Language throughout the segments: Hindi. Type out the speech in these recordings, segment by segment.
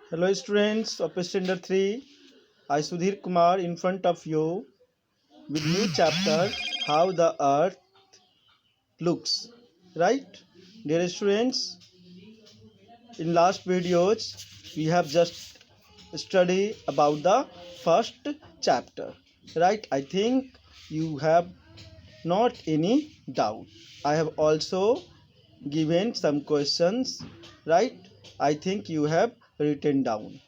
Hello students of Standard 3. I Sudhir Kumar in front of you with new chapter How the Earth Looks. Right? Dear students, in last videos we have just studied about the first chapter. Right? I think you have not any doubt. I have also given some questions. Right? I think you have written down.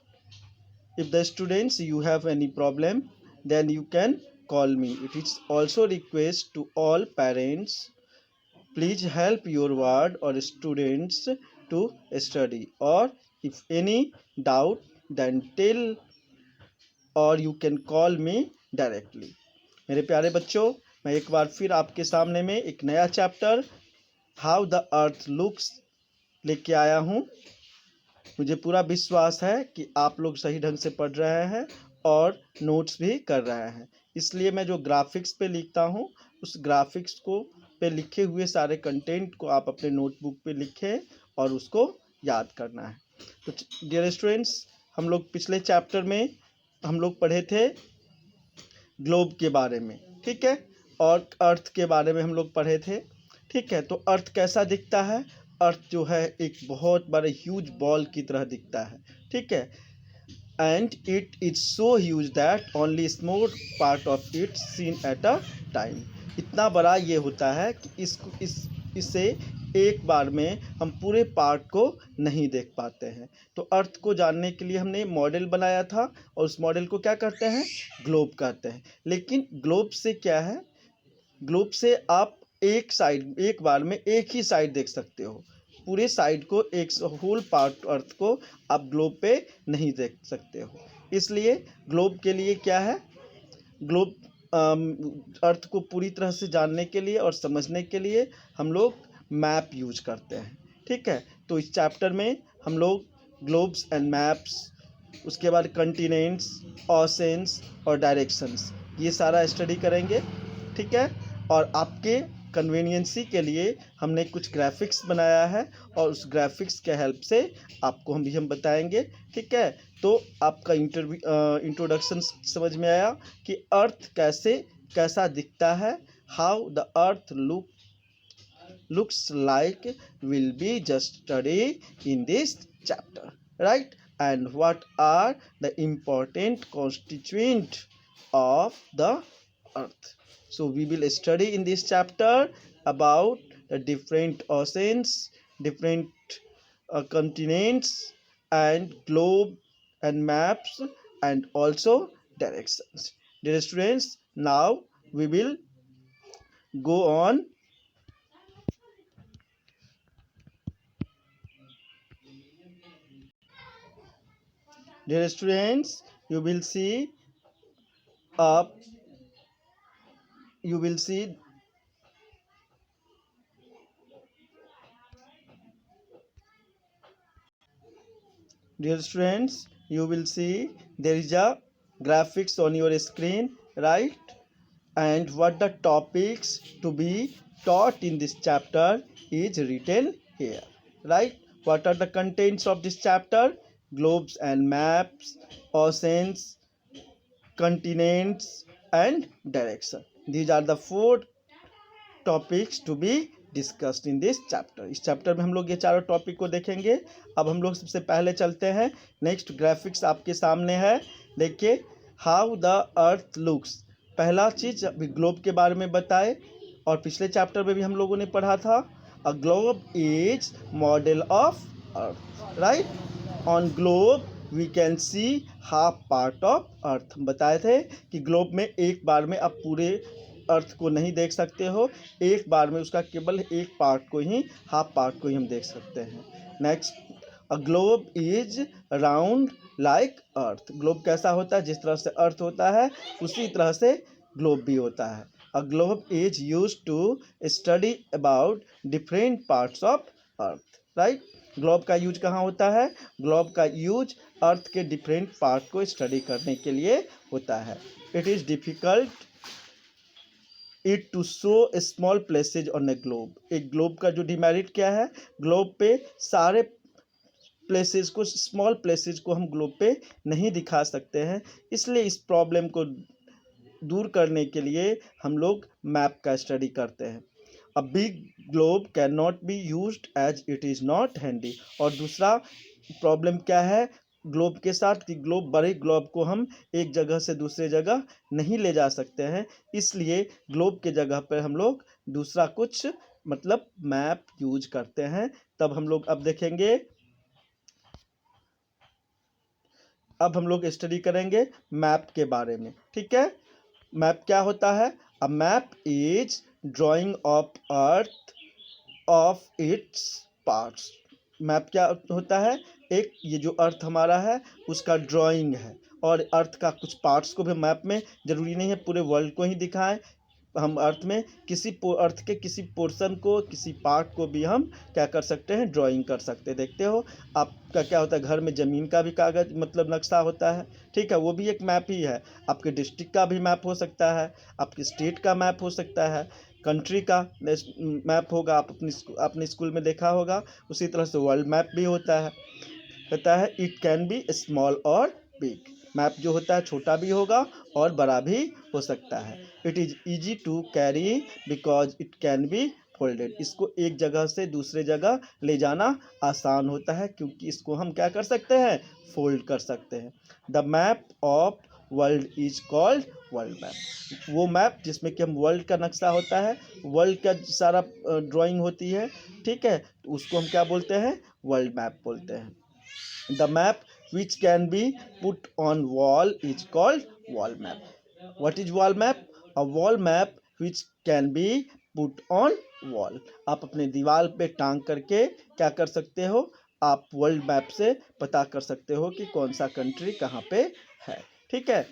If the students you have any problem, then you can call me. It is also request to all parents, please help your ward or students to study, or if any doubt then tell, or you can call me directly. मेरे प्यारे बच्चों, मैं एक बार फिर आपके सामने में एक नया chapter how the earth looks लेके आया हूँ। मुझे पूरा विश्वास है कि आप लोग सही ढंग से पढ़ रहे हैं और नोट्स भी कर रहे हैं। इसलिए मैं जो ग्राफिक्स पे लिखता हूँ उस ग्राफिक्स को पे लिखे हुए सारे कंटेंट को आप अपने नोटबुक पे लिखें और उसको याद करना है। तो डियर स्टूडेंट्स, हम लोग पिछले चैप्टर में हम लोग पढ़े थे ग्लोब के बारे में, ठीक है, और अर्थ के बारे में हम लोग पढ़े थे, ठीक है। तो अर्थ कैसा दिखता है? अर्थ जो है एक बहुत बड़े ह्यूज बॉल की तरह दिखता है, ठीक है। And it is so huge that only small part of it seen at a time. इतना बड़ा ये होता है कि इसे एक बार में हम पूरे पार्ट को नहीं देख पाते हैं। तो अर्थ को जानने के लिए हमने मॉडल बनाया था और उस मॉडल को क्या कहते हैं? ग्लोब कहते हैं। लेकिन ग्लोब से क्या है? ग्लोब से आप एक बार में एक ही साइड देख सकते हो। पूरे साइड को, एक होल पार्ट अर्थ को आप ग्लोब पे नहीं देख सकते हो। इसलिए ग्लोब के लिए क्या है? ग्लोब अर्थ को पूरी तरह से जानने के लिए और समझने के लिए हम लोग मैप यूज करते हैं, ठीक है। तो इस चैप्टर में हम लोग ग्लोब्स एंड मैप्स, उसके बाद कंटिनेंट्स, ओशंस और डायरेक्शंस, ये सारा स्टडी करेंगे, ठीक है। और आपके कन्वीनियंसी के लिए हमने कुछ ग्राफिक्स बनाया है और उस ग्राफिक्स के हेल्प से आपको हम बताएंगे, ठीक है। तो आपका इंट्रोडक्शन समझ में आया कि अर्थ कैसा दिखता है। How the earth looks like will be just study in this chapter, right? And what are the important constituent of the earth? So we will study in this chapter about the different oceans, different continents, and globe and maps, and also directions. Dear students, now we will go on. Dear students, you will see up. You will see. Dear students, you will see there is a graphics on your screen, right? And what the topics to be taught in this chapter is written here, right? What are the contents of this chapter? Globes and maps, oceans, continents, and direction. These are the four topics to be discussed in this chapter. इस चैप्टर में हम लोग ये चारों टॉपिक को देखेंगे। अब हम लोग सबसे पहले चलते हैं, नेक्स्ट ग्राफिक्स आपके सामने है, देखिए हाउ द अर्थ लुक्स। पहला चीज अभी ग्लोब के बारे में बताए और पिछले चैप्टर में भी हम लोगों ने पढ़ा था, a globe is model of earth, right. On globe we can see half part of earth. हम बताए थे कि ग्लोब में एक बार में आप पूरे अर्थ को नहीं देख सकते हो, एक बार में उसका केवल एक पार्ट को ही, हाफ पार्ट को ही हम देख सकते हैं। Next, a globe is round like earth. Globe कैसा होता है? जिस तरह से अर्थ होता है उसी तरह से ग्लोब भी होता है। A globe is use to study about different parts of earth, right. Globe का यूज कहाँ होता है? ग्लोब का यूज अर्थ के डिफरेंट पार्ट को स्टडी करने के लिए होता है। It is difficult it to show small places on a globe. एक ग्लोब का जो डिमेरिट क्या है? ग्लोब पे सारे प्लेसेस को, स्मॉल प्लेसेस को हम ग्लोब पे नहीं दिखा सकते हैं। इसलिए इस प्रॉब्लम को दूर करने के लिए हम लोग मैप का स्टडी करते हैं। A big globe can not be used as it is not handy. और दूसरा प्रॉब्लम क्या है ग्लोब के साथ कि ग्लोब, बड़े ग्लोब को हम एक जगह से दूसरे जगह नहीं ले जा सकते हैं, इसलिए ग्लोब के जगह पर हम लोग दूसरा कुछ मतलब मैप यूज करते हैं। तब हम लोग अब देखेंगे, अब हम लोग स्टडी करेंगे मैप के बारे में। ठीक है, मैप क्या होता है? A map is drying of earth of its parts. Map क्या होता है? एक ये जो अर्थ हमारा है उसका ड्राइंग है, और अर्थ का कुछ पार्ट्स को भी मैप में, जरूरी नहीं है पूरे वर्ल्ड को ही दिखाएं, हम अर्थ में अर्थ के किसी पोर्शन को, किसी पार्ट को भी हम क्या कर सकते हैं? ड्राइंग कर सकते हैं। देखते हो आपका क्या होता है, घर में ज़मीन का भी कागज मतलब नक्शा होता है, ठीक है, वो भी एक मैप ही है। आपके डिस्ट्रिक्ट का भी मैप हो सकता है, आपके स्टेट का मैप हो सकता है, कंट्री का मैप होगा, आप अपने स्कूल में देखा होगा। उसी तरह से वर्ल्ड मैप भी होता है इट कैन बी स्मॉल और बिग। मैप जो होता है छोटा भी होगा और बड़ा भी हो सकता है। It is easy to carry because it can be folded. इसको एक जगह से दूसरे जगह ले जाना आसान होता है क्योंकि इसको हम क्या कर सकते हैं? फोल्ड कर सकते हैं। The map of world is called world map. वो मैप जिसमें कि हम वर्ल्ड का नक्शा होता है, वर्ल्ड का सारा ड्राइंग होती है, ठीक है, तो उसको हम क्या बोलते हैं? वर्ल्ड मैप बोलते हैं। The map which can be put on wall is called wall map. What is wall map? A wall map which can be put on wall. आप अपने दीवार पे टांग करके क्या कर सकते हो? आप वर्ल्ड मैप से पता कर सकते हो कि कौन सा कंट्री कहाँ पे है। ठीक है,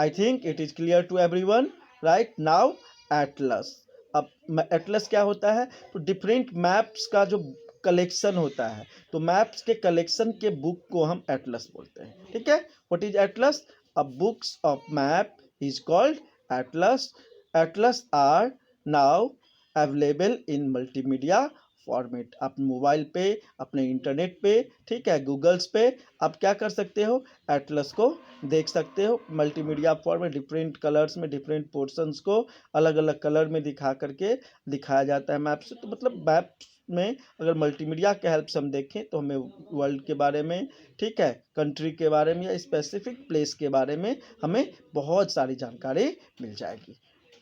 I think it is clear to everyone right now. Atlas. अब एटलस क्या होता है? तो डिफरेंट मैप्स का जो कलेक्शन होता है, तो मैप्स के कलेक्शन के बुक को हम एटलस बोलते हैं। ठीक है, what is atlas? A books of map is called atlas. Atlas are now available in multimedia format. आप मोबाइल पे, अपने इंटरनेट पे, ठीक है, गूगल्स पे आप क्या कर सकते हो? एटलस को देख सकते हो मल्टीमीडिया फॉर्मेट। डिफरेंट कलर्स में डिफरेंट पोर्शंस को अलग अलग कलर में दिखा करके दिखाया जाता है मैप से। तो मतलब मैप में अगर मल्टीमीडिया के हेल्प से हम देखें तो हमें वर्ल्ड के बारे में, ठीक है, कंट्री के बारे में या स्पेसिफिक प्लेस के बारे में हमें बहुत सारी जानकारी मिल जाएगी।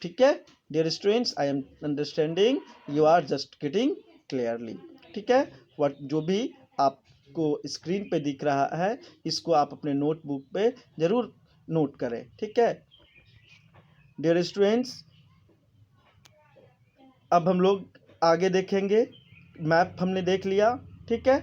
ठीक है dear students, I am understanding you are just getting clearly. ठीक है, वट जो भी आपको स्क्रीन पे दिख रहा है इसको आप अपने नोटबुक पे ज़रूर नोट करें। ठीक है डियर स्टूडेंट्स, अब हम लोग आगे देखेंगे। मैप हमने देख लिया, ठीक है,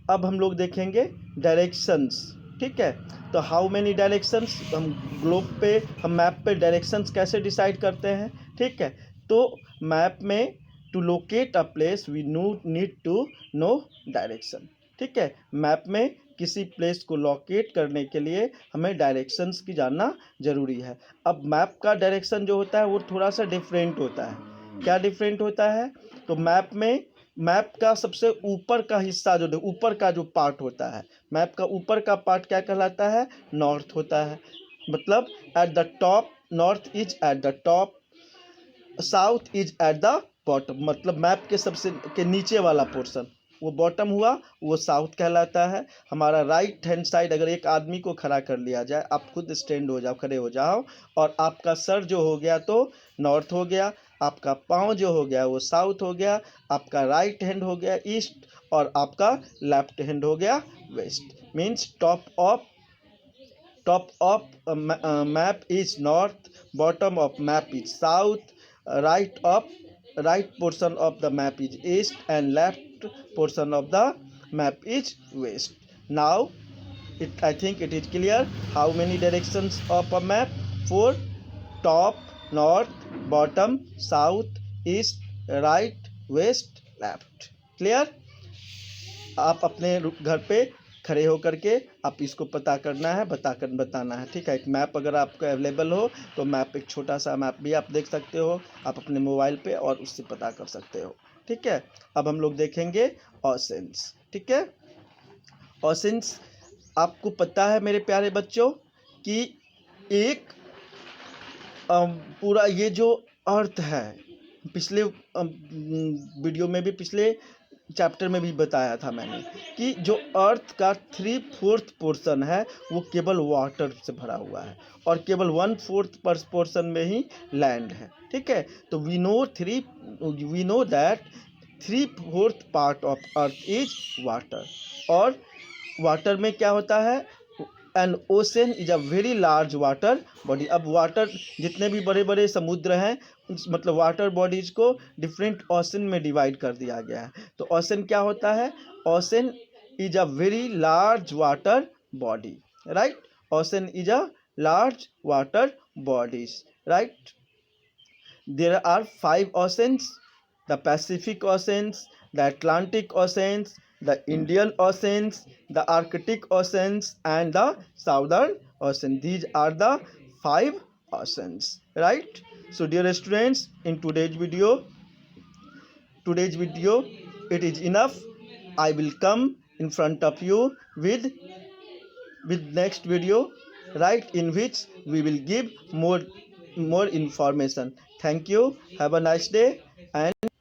अब हम लोग देखेंगे डायरेक्शंस। ठीक है, तो हाउ मेनी डायरेक्शंस, हम ग्लोब पे, हम मैप पे डायरेक्शंस कैसे डिसाइड करते हैं? ठीक है, तो मैप में to locate a place we need to know direction. ठीक है, मैप में किसी प्लेस को लोकेट करने के लिए हमें डायरेक्शंस की जानना ज़रूरी है। अब मैप का डायरेक्शन जो होता है वो थोड़ा सा डिफरेंट होता है। क्या डिफरेंट होता है? तो मैप का सबसे ऊपर का हिस्सा, जो ऊपर का जो पार्ट होता है, मैप का ऊपर का पार्ट क्या कहलाता है? नॉर्थ होता है। मतलब at the top, north is at the top, south is at the bottom. मतलब मैप के सबसे के नीचे वाला पोर्शन वो बॉटम हुआ, वो साउथ कहलाता है। हमारा राइट हैंड साइड, अगर एक आदमी को खड़ा कर लिया जाए, आप खुद स्टैंड हो जाओ, खड़े हो जाओ, और आपका सर जो हो गया तो नॉर्थ हो गया, आपका पाँव जो हो गया वो साउथ हो गया, आपका राइट हैंड हो गया ईस्ट, और आपका लेफ्ट हैंड हो गया west. Means top of map is north, bottom of map is south, right portion of the map is east, and left portion of the map is west. Now I think it is clear how many directions of a map? 4: top, north, bottom, south, east, right, west, left. Clear? आप अपने घर पे खड़े होकर के आप इसको पता करना है, बताना है। ठीक है, एक मैप अगर आपको अवेलेबल हो तो मैप, एक छोटा सा मैप भी आप देख सकते हो आप अपने मोबाइल पे, और उससे पता कर सकते हो। ठीक है, अब हम लोग देखेंगे ओशंस। ठीक है, ओशंस, आपको पता है मेरे प्यारे बच्चों कि एक पूरा ये जो अर्थ है, पिछले वीडियो में भी, पिछले चैप्टर में भी बताया था मैंने कि जो अर्थ का 3/4 पोर्शन है वो केवल वाटर से भरा हुआ है और केवल 1/4 पोर्शन में ही लैंड है। ठीक है, तो we know that 3/4 part of earth is water. और वाटर में क्या होता है, an ocean is a very large water body. अब वाटर, जितने भी बड़े बड़े समुद्र हैं, मतलब वाटर बॉडीज को डिफरेंट ओशन में डिवाइड कर दिया गया है। तो ओशन क्या होता है, ocean is a very large water body, right. Ocean is a large water bodies, right. There are 5 oceans: the Pacific Oceans, the Atlantic Oceans, the Indian Oceans, the Arctic Oceans, and the Southern Ocean. These are the 5 oceans, right? So dear students, in today's video it is enough. I will come in front of you with next video, right, in which we will give more information. Thank you. Have a nice day and